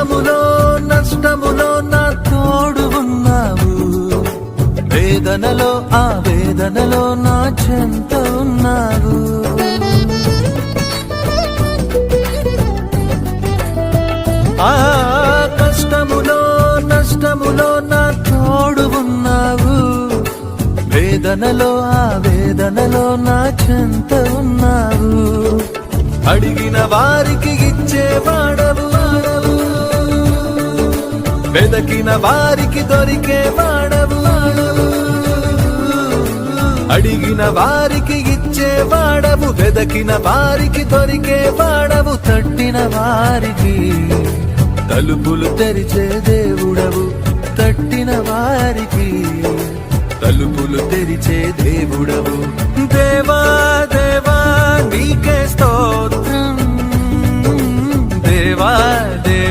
కష్టములో నష్టములో నా తోడు ఉన్నావు, వేదనలో ఆ వేదనలో నా చెంత ఉన్నావు. ఆ కష్టములో నష్టములో నా తోడు ఉన్నావు, వేదనలో ఆ వేదనలో నా చెంత ఉన్నావు. అడిగిన వారికి ఇచ్చేవాడవు, వెదకిన వారికి దొరికేవాడవు. అడిగిన వారికి ఇచ్చేవాడవు, వెదకిన వారికి దొరికేవాడవు. తట్టిన వారికి తలుపులు తెరిచే దేవుడవు, తట్టిన వారికి తలుపులు తెరిచే దేవుడవు. దేవా దేవా నీకే స్తోత్రం, దేవా దేవా.